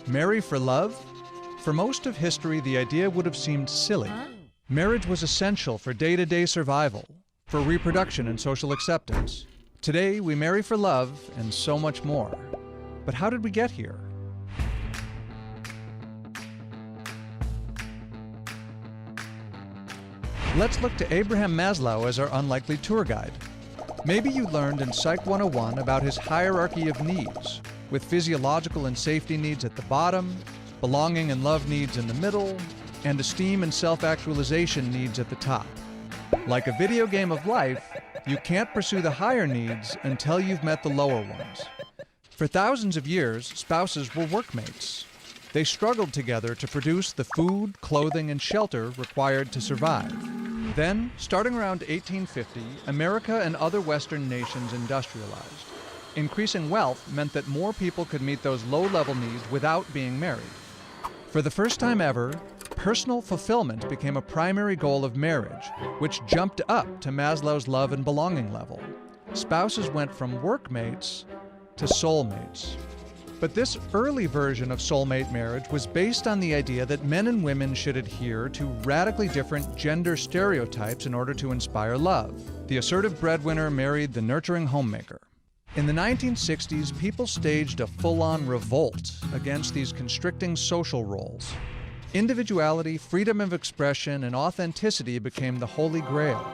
Marry for love? For most of history, the idea would have seemed silly. Marriage was essential for day-to-day survival, for reproduction and social acceptance. Today, we marry for love and so much more. But how did we get here? Let's look to Abraham Maslow as our unlikely tour guide. Maybe you learned in Psych 101 about his hierarchy of needs, with physiological and safety needs at the bottom, belonging and love needs in the middle, and esteem and self-actualization needs at the top. Like a video game of life, you can't pursue the higher needs until you've met the lower ones. For thousands of years, spouses were workmates. They struggled together to produce the food, clothing, and shelter required to survive. Then, starting around 1850, America and other Western nations industrialized. Increasing wealth meant that more people could meet those low-level needs without being married. For the first time ever, personal fulfillment became a primary goal of marriage, which jumped up to Maslow's love and belonging level. Spouses went from workmates to soulmates. But this early version of soulmate marriage was based on the idea that men and women should adhere to radically different gender stereotypes in order to inspire love. The assertive breadwinner married the nurturing homemaker. In the 1960s, people staged a full-on revolt against these constricting social roles. Individuality, freedom of expression, and authenticity became the holy grail.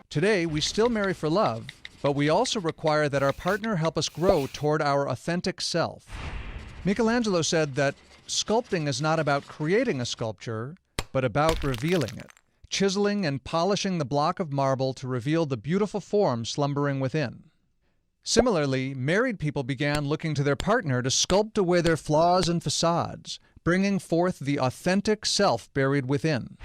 Today, we still marry for love, but we also require that our partner help us grow toward our authentic self. Michelangelo said that sculpting is not about creating a sculpture, but about revealing it, chiseling and polishing the block of marble to reveal the beautiful form slumbering within. Similarly, married people began looking to their partner to sculpt away their flaws and facades, bringing forth the authentic self buried within.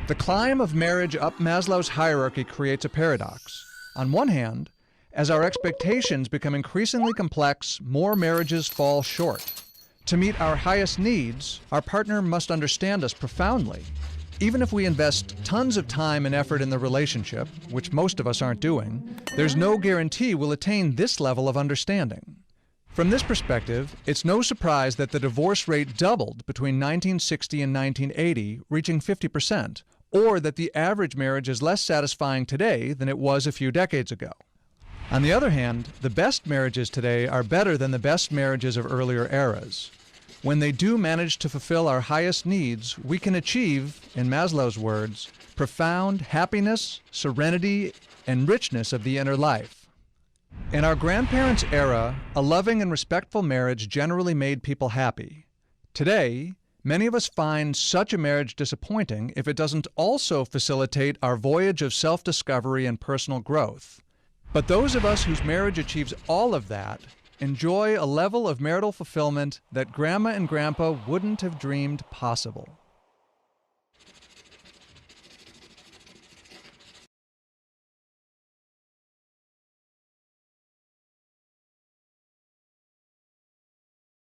The climb of marriage up Maslow's hierarchy creates a paradox. On one hand, as our expectations become increasingly complex, more marriages fall short. To meet our highest needs, our partner must understand us profoundly. Even if we invest tons of time and effort in the relationship, which most of us aren't doing, there's no guarantee we'll attain this level of understanding. From this perspective, it's no surprise that the divorce rate doubled between 1960 and 1980, reaching 50%, or that the average marriage is less satisfying today than it was a few decades ago. On the other hand, the best marriages today are better than the best marriages of earlier eras. When they do manage to fulfill our highest needs, we can achieve, in Maslow's words, profound happiness, serenity, and richness of the inner life. In our grandparents' era, a loving and respectful marriage generally made people happy. Today, many of us find such a marriage disappointing if it doesn't also facilitate our voyage of self-discovery and personal growth. But those of us whose marriage achieves all of that enjoy a level of marital fulfillment that Grandma and Grandpa wouldn't have dreamed possible.